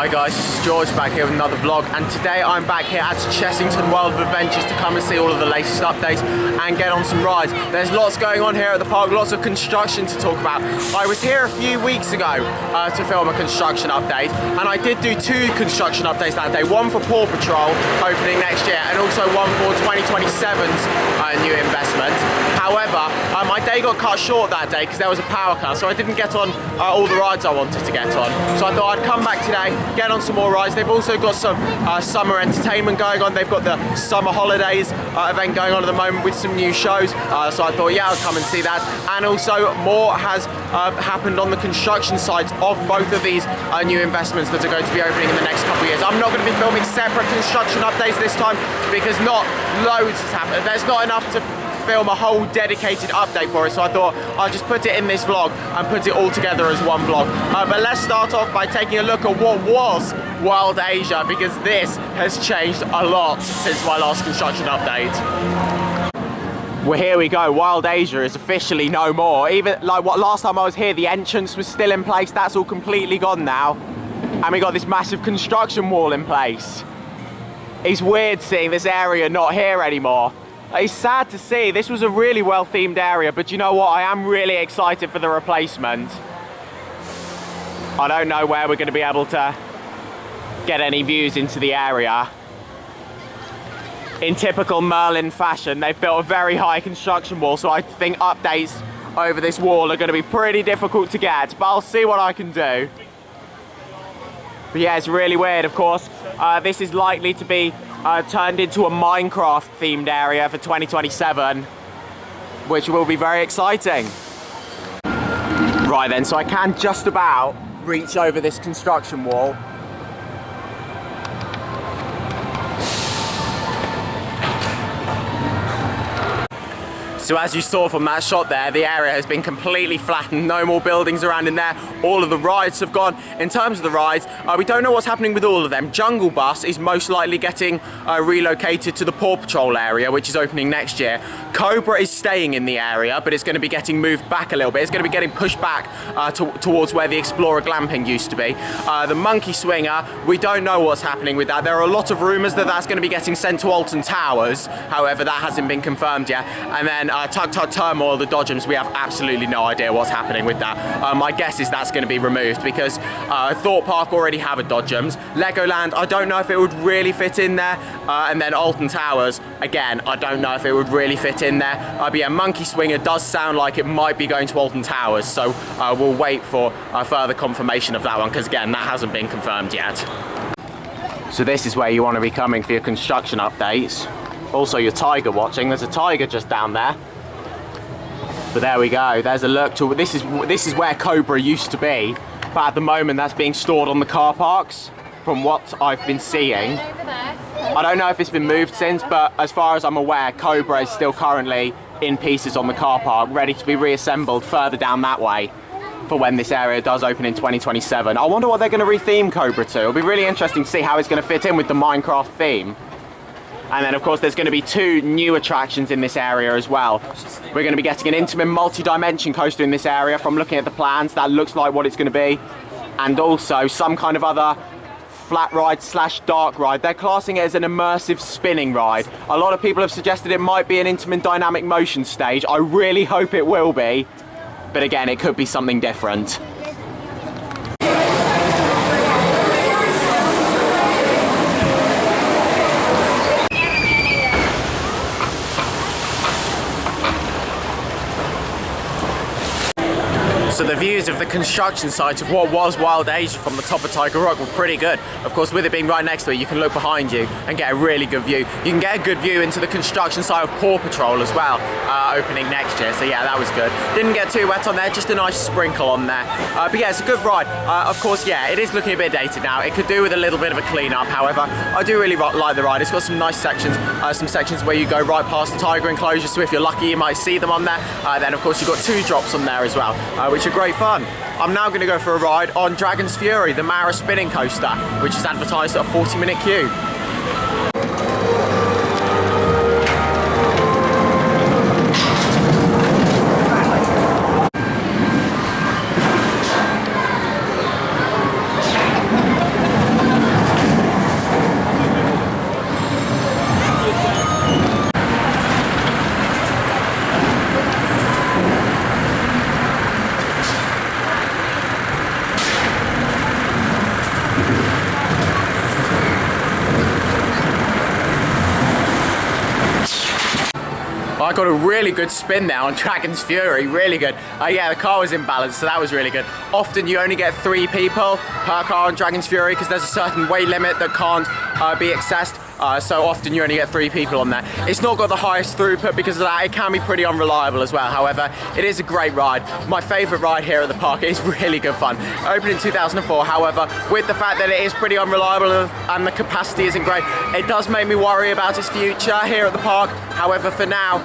Hi guys, this is George back here with another vlog, and today I'm back here at Chessington World of Adventures to come and see all of the latest updates and get on some rides. There's lots going on here at the park, lots of construction to talk about. I was here a few weeks ago to film a construction update, and I did do two construction updates that day, one for Paw Patrol opening next year and also one for 2027's new investment. However, my day got cut short that day because there was a power cut, so I didn't get on all the rides I wanted to get on. So I thought I'd come back today, get on some more rides. They've also got some summer entertainment going on. They've got the summer holidays event going on at the moment with some new shows. So I thought, yeah, I'll come and see that. And also more has happened on the construction sites of both of these new investments that are going to be opening in the next couple of years. I'm not going to be filming separate construction updates this time because not loads has happened. There's not enough to film a whole dedicated update for it, so I thought I'll just put it in this vlog and put it all together as one vlog. But let's start off by taking a look at what was Wild Asia, because this has changed a lot since my last construction update. Well, here we go. Wild Asia is officially no more. Even like what last time I was here, the entrance was still in place. That's all completely gone now, and we got this massive construction wall in place. It's weird seeing this area not here anymore. It's sad to see. This was a really well themed area, but you know what? I am really excited for the replacement. I don't know where we're going to be able to get any views into the area. In typical Merlin fashion, they've built a very high construction wall, so I think updates over this wall are going to be pretty difficult to get, but I'll see what I can do. But yeah, it's really weird, of course. This is likely to be turned into a Minecraft themed area for 2027, which will be very exciting. Right then, so I can just about reach over this construction wall. So as you saw from that shot there, the area has been completely flattened, no more buildings around in there, all of the rides have gone. In terms of the rides, we don't know what's happening with all of them. Jungle Bus is most likely getting relocated to the Paw Patrol area, which is opening next year. Cobra is staying in the area, but it's going to be getting moved back a little bit. It's going to be getting pushed back towards where the Explorer Glamping used to be. The Monkey Swinger, we don't know what's happening with that. There are a lot of rumours that that's going to be getting sent to Alton Towers, however that hasn't been confirmed yet. And then Tug Tug Turmoil, the Dodgems, we have absolutely no idea what's happening with that. My guess is that's going to be removed because Thorpe Park already have a Dodgems. Legoland, I don't know if it would really fit in there. And then Alton Towers, again, I don't know if it would really fit in there. But yeah, Monkey Swinger does sound like it might be going to Alton Towers, so we'll wait for further confirmation of that one, because again, that hasn't been confirmed yet. So this is where you want to be coming for your construction updates. Also your tiger watching. There's a tiger just down there. But there we go. There's a look to this is where Cobra used to be, but at the moment that's being stored on the car parks from what I've been seeing. I don't know if it's been moved since, but as far as I'm aware, Cobra is still currently in pieces on the car park, ready to be reassembled further down that way for when this area does open in 2027. I wonder what they're going to retheme Cobra to. It'll be really interesting to see how it's going to fit in with the Minecraft theme. And then, of course, there's going to be two new attractions in this area as well. We're going to be getting an Intamin multi-dimension coaster in this area. From looking at the plans, that looks like what it's going to be. And also some kind of other flat ride slash dark ride. They're classing it as an immersive spinning ride. A lot of people have suggested it might be an Intamin dynamic motion stage. I really hope it will be. But again, it could be something different. So the views of the construction site of what was Wild Asia from the top of Tiger Rock were pretty good. Of course, with it being right next to it, you can look behind you and get a really good view. You can get a good view into the construction site of Paw Patrol as well, opening next year. So yeah, that was good. Didn't get too wet on there, just a nice sprinkle on there. But yeah, it's a good ride. Of course, yeah, it is looking a bit dated now. It could do with a little bit of a clean up. However, I do really like the ride. It's got some nice sections, some sections where you go right past the tiger enclosure. So if you're lucky, you might see them on there. Then of course, you've got two drops on there as well, which are great fun. I'm now going to go for a ride on Dragon's Fury, the Mara spinning coaster, which is advertised at a 40-minute queue. I got a really good spin there on Dragon's Fury, really good. Yeah, the car was imbalanced, so that was really good. Often you only get 3 people per car on Dragon's Fury because there's a certain weight limit that can't be accessed. So often you only get 3 people on there. It's not got the highest throughput because of that. It can be pretty unreliable as well. However, it is a great ride. My favourite ride here at the park. It's really good fun. Opened in 2004, however, with the fact that it is pretty unreliable and the capacity isn't great, it does make me worry about its future here at the park. However, for now,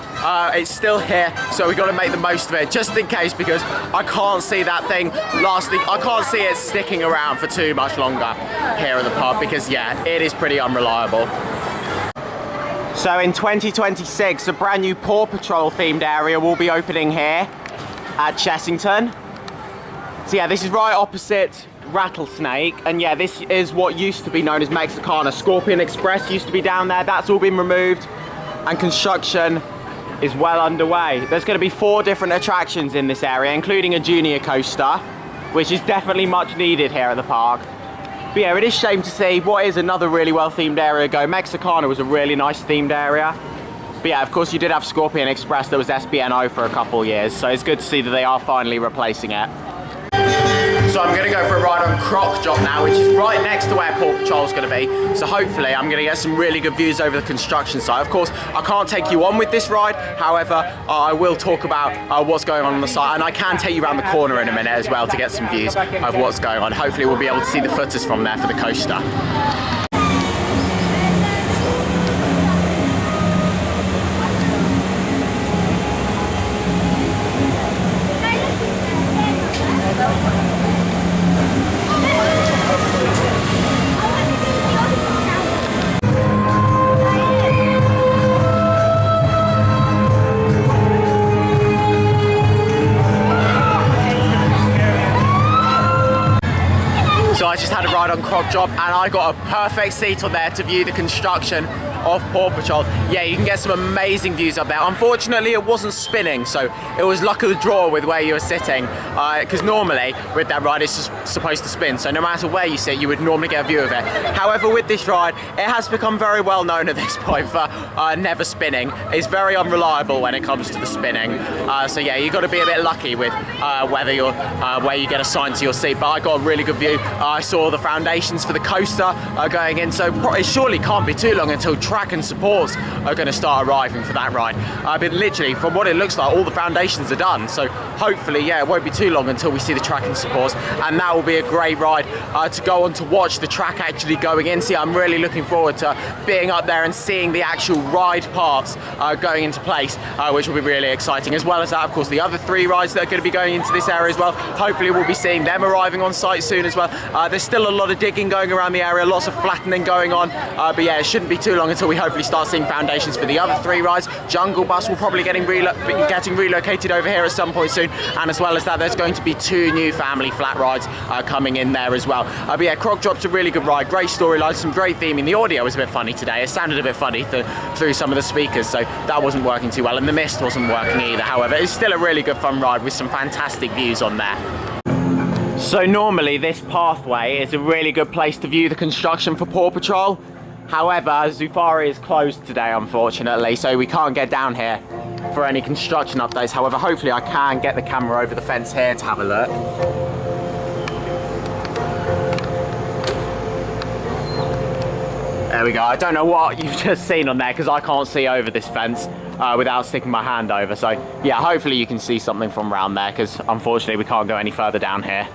it's still here, so we've got to make the most of it, just in case, because I can't see that thing lasting. I can't see it sticking around for too much longer here at the park because, yeah, it is pretty unreliable. So in 2026, a brand new Paw Patrol themed area will be opening here at Chessington. So yeah, this is right opposite Rattlesnake, and yeah, this is what used to be known as Mexicana. Scorpion Express used to be down there. That's all been removed, and construction is well underway. There's going to be 4 different attractions in this area, including a junior coaster, which is definitely much needed here at the park. But yeah, it is a shame to see what is another really well themed area go. Mexicana was a really nice themed area. But yeah, of course you did have Scorpion Express that was SBNO for a couple years, so it's good to see that they are finally replacing it. So I'm going to go for a ride on Croc Drop now, which is right next to where Paw Patrol's going to be. So hopefully I'm going to get some really good views over the construction site. Of course, I can't take you on with this ride. However, I will talk about what's going on the site, and I can take you around the corner in a minute as well to get some views of what's going on. Hopefully we'll be able to see the footers from there for the coaster. So I just had a ride on Croc Drop and I got a perfect seat on there to view the construction of Paw Patrol. Yeah, you can get some amazing views up there. Unfortunately, it wasn't spinning, so it was luck of the draw with where you were sitting, because normally with that ride it's just supposed to spin, so no matter where you sit you would normally get a view of it. However, with this ride it has become very well known at this point for never spinning. It's very unreliable when it comes to the spinning, so yeah, you've got to be a bit lucky with whether you're where you get assigned to your seat. But I got a really good view. I saw the foundations for the coaster going in, so it surely can't be too long until track and supports are going to start arriving for that ride. But literally, from what it looks like, all the foundations are done, so hopefully, yeah, it won't be too long until we see the track and supports, and that will be a great ride to go on to watch the track actually going in. See, I'm really looking forward to being up there and seeing the actual ride parts going into place, which will be really exciting. As well as that, of course, the other 3 rides that are going to be going into this area as well. Hopefully we'll be seeing them arriving on site soon as well. There's still a lot of digging going around the area, lots of flattening going on, but yeah, it shouldn't be too long until we hopefully start seeing foundations for the other 3 rides. Jungle Bus will probably getting relocated over here at some point soon, and as well as that, there's going to be 2 new family flat rides coming in there as well. But yeah, Croc Drop's a really good ride, great storyline, some great theming. The audio was a bit funny today. It sounded a bit funny through some of the speakers, so that wasn't working too well, and the mist wasn't working either. However, it's still a really good fun ride with some fantastic views on there. So normally this pathway is a really good place to view the construction for Paw Patrol. However, Zufari is closed today, unfortunately, so we can't get down here for any construction updates. However, hopefully I can get the camera over the fence here to have a look. There we go. I don't know what you've just seen on there because I can't see over this fence without sticking my hand over. So yeah, hopefully you can see something from around there, because unfortunately we can't go any further down here.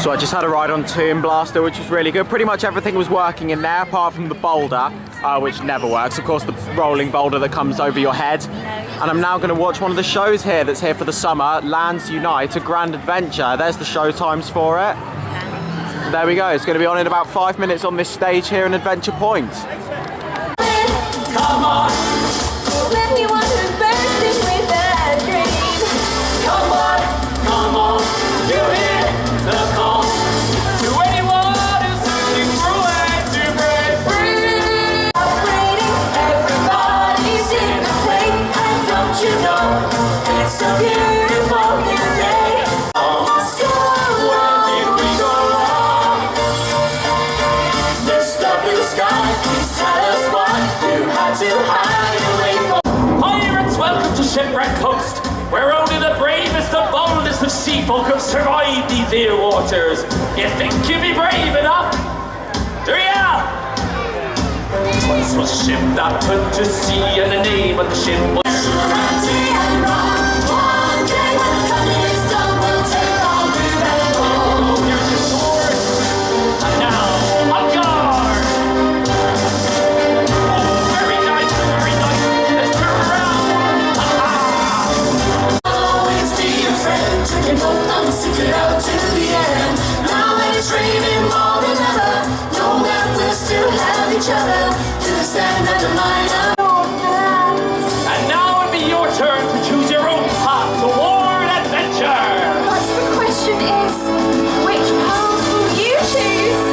So I just had a ride on Tomb Blaster, which was really good. Pretty much everything was working in there apart from the boulder, which never works. Of course, the rolling boulder that comes over your head. And I'm now going to watch one of the shows here that's here for the summer, Lands Unite, A Grand Adventure. There's the show times for it. There we go. It's going to be on in about 5 minutes on this stage here in Adventure Point. Come on, to anyone who's bursting with a dream. Come on, you hear the call. To anyone who's searching for a way to break free. Operating, everybody's in the play, and don't you know, it's so beautiful here today. So where did we go wrong? Mr. Blue Sky, please tell us what you had to hide away from. folk have survived these air waters. You think you'd be brave enough? Do ya? Once was a ship that put to sea, and the name of the ship was And now it'd be your turn to choose your own path toward adventure. But the question is, which path will you choose?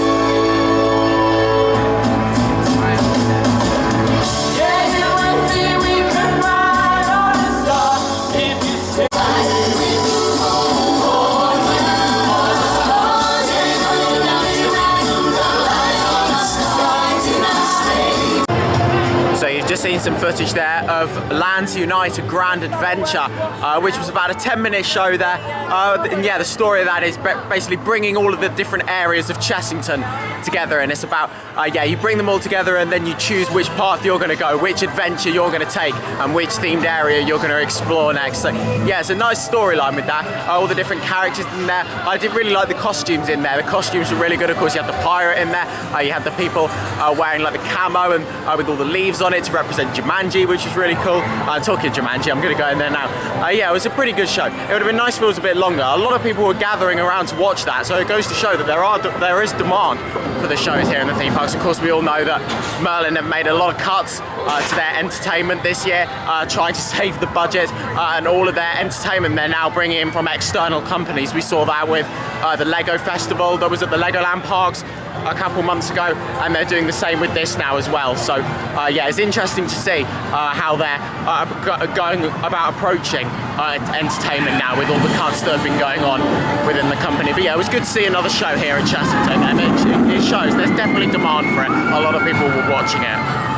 Yeah, you and me, we could ride on a star if you stay. So you've just seen some footage there of Lands Unite, a Grand Adventure, which was about a 10-minute show there. And yeah, the story of that is basically bringing all of the different areas of Chessington together, and it's about, yeah, you bring them all together and then you choose which path you're going to go, which adventure you're going to take, and which themed area you're going to explore next. So yeah, it's a nice storyline with that. All the different characters in there. I did really like the costumes in there. The costumes were really good. Of course, you had the pirate in there. You had the people wearing like the camo and with all the leaves on it to represent Jumanji, which is really cool. Talking of Jumanji, I'm going to go in there now. Yeah, it was a pretty good show. It would have been nice if it was a bit longer. A lot of people were gathering around to watch that, so it goes to show that there is demand for the shows here in the theme parks. Of course, we all know that Merlin have made a lot of cuts to their entertainment this year, trying to save the budget, and all of their entertainment they're now bringing in from external companies. We saw that with the Lego Festival that was at the Legoland parks a couple months ago, and they're doing the same with this now as well. So yeah, it's interesting to see how they're going about approaching entertainment now with all the cuts that have been going on within the company. But yeah, it was good to see another show here in Chessington, and it shows there's definitely demand for it. A lot of people were watching it.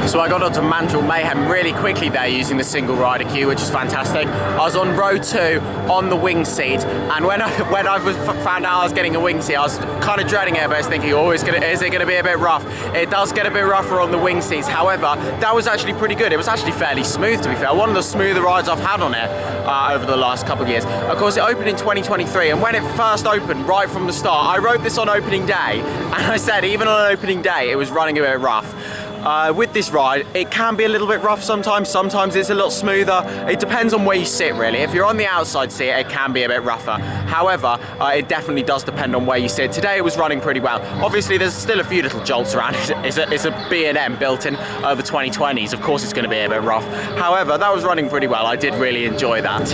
So I got onto Mandrill Mayhem really quickly there using the single rider queue, which is fantastic. I was on row 2 on the wing seat, and when I found out I was getting a wing seat, I was kind of dreading it, but I was thinking, oh, is it going to be a bit rough? It does get a bit rougher on the wing seats. However, that was actually pretty good. It was actually fairly smooth, to be fair. One of the smoother rides I've had on it over the last couple of years. Of course, it opened in 2023, and when it first opened, right from the start, I wrote this on opening day, and I said even on opening day, it was running a bit rough. With this ride, it can be a little bit rough sometimes it's a little smoother. It depends on where you sit, really. If you're on the outside seat, it can be a bit rougher. However, it definitely does depend on where you sit. Today it was running pretty well. Obviously, there's still a few little jolts around. It's a B&M built in over 2020s. Of course it's going to be a bit rough. However, that was running pretty well. I did really enjoy that.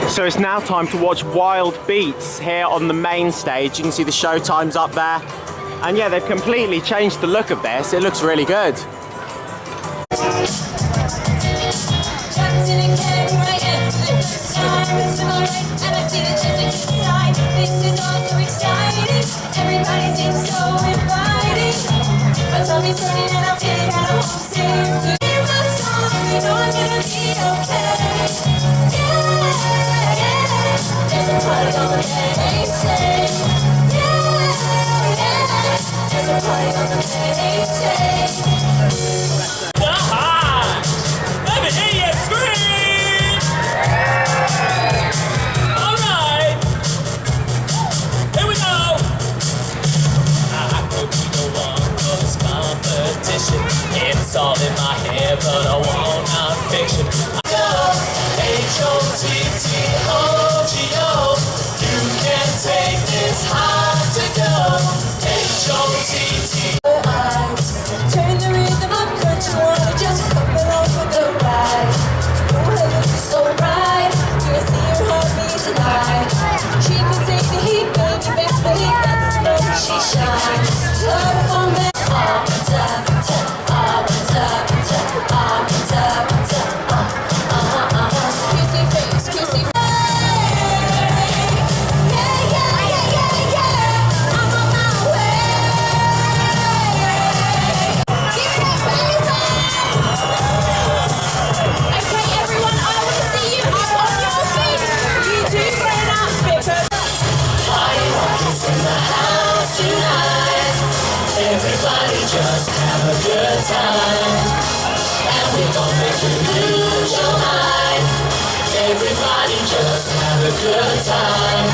So it's now time to watch Wild Beats here on the main stage. You can see the show times up there. And yeah, they've completely changed the look of this. It looks really good. Let me hear you scream! Alright! Here we go! I could be the one for this competition. It's all in my head, but I want non-fiction. I love H-O-T it's hard to go. H-O-T-T. Turn the rhythm up, don't you wanna just come along for the ride? Oh, heaven is so bright, you can see your heartbeat tonight. She can take the heat, baby, best believe that's the way she shines. Love from the up and top, up and top, up and top, kissy face, kissy face. Yeah, yeah, yeah, yeah, yeah. I'm on my way. Keep it baby. Okay, everyone, I want to see you up on your feet. You two play that because party rock is in the house tonight. Everybody just have a good time, and we gon' make you lose your mind. Everybody just have a good time.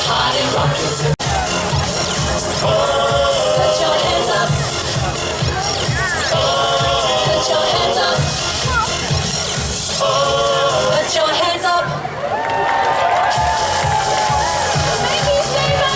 Party rock is in. Put your hands up. Put your hands up. Put your hands up. Make me say that.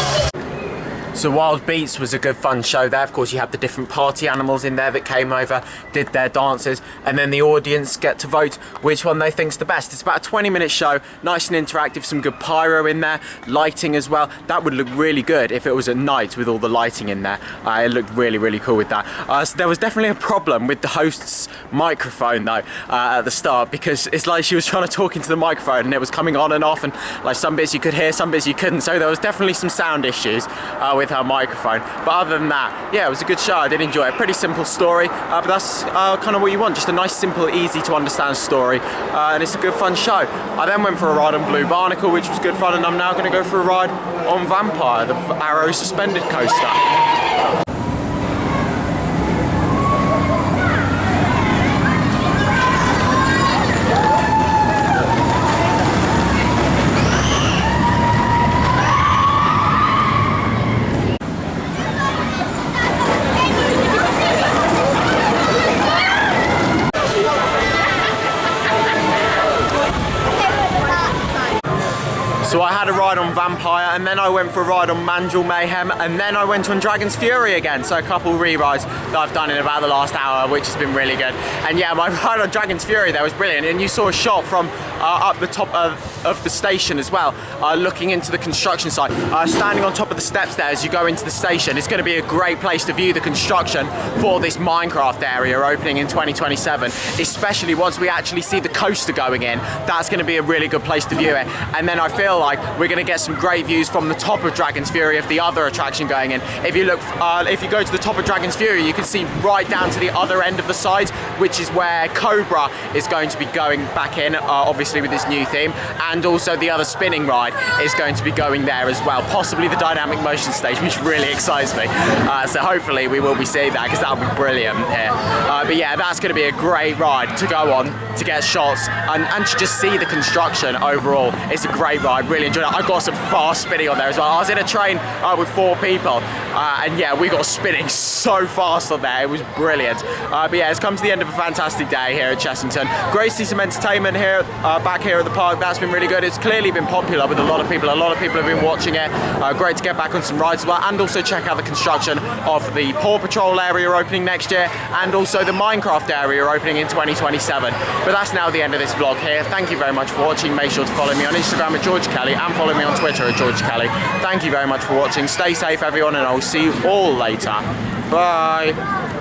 So Wild Beats was a good fun show there. Of course, you had the different party animals in there that came over, did their dances, and then the audience get to vote which one they think's the best. It's about a 20-minute show, nice and interactive, some good pyro in there, lighting as well. That would look really good if it was at night with all the lighting in there. It looked really, really cool with that. So there was definitely a problem with the host's microphone though at the start, because it's like she was trying to talk into the microphone and it was coming on and off, and like some bits you could hear, some bits you couldn't. So there was definitely some sound issues with her microphone, but other than that, yeah, it was a good show. I did enjoy it. Pretty simple story, but that's kind of what you want, just a nice, simple, easy to understand story, and it's a good fun show. I then went for a ride on Blue Barnacle, which was good fun, and I'm now going to go for a ride on Vampire, the Arrow suspended coaster. So I had a ride on Vampire, and then I went for a ride on Mandrill Mayhem, and then I went on Dragon's Fury again. So a couple re-rides that I've done in about the last hour, which has been really good. And yeah, my ride on Dragon's Fury there was brilliant, and you saw a shot from up the top of the station as well, looking into the construction site. Standing on top of the steps there as you go into the station, it's going to be a great place to view the construction for this Minecraft area opening in 2027, especially once we actually see the coaster going in. That's going to be a really good place to view it. And then I feel like we're going to get some great views from the top of Dragon's Fury of the other attraction going in. If you look, if you go to the top of Dragon's Fury, you can see right down to the other end of the side, which is where Cobra is going to be going back in, obviously with this new theme, and also the other spinning ride is going to be going there as well, possibly the dynamic motion stage, which really excites me. So hopefully we will be seeing that, because that'll be brilliant here. But yeah, that's going to be a great ride to go on, to get shots and to just see the construction overall. It's a great ride, really enjoyed it. I got some fast spinning on there as well. I was in a train with 4 people, and yeah, we got spinning so fast on there. It was brilliant. But yeah, it's come to the end of a fantastic day here at Chessington. Great to see some entertainment here, back here at the park. That's been really good. It's clearly been popular with a lot of people. A lot of people have been watching it. Great to get back on some rides as well, and also check out the construction of the Paw Patrol area opening next year, and also the Minecraft area opening in 2027. But that's now the end of this vlog here. Thank you very much for watching. Make sure to follow me on Instagram at George Kelly, and follow me on Twitter at George Kelly. Thank you very much for watching. Stay safe, everyone, and I will see you all later. Bye.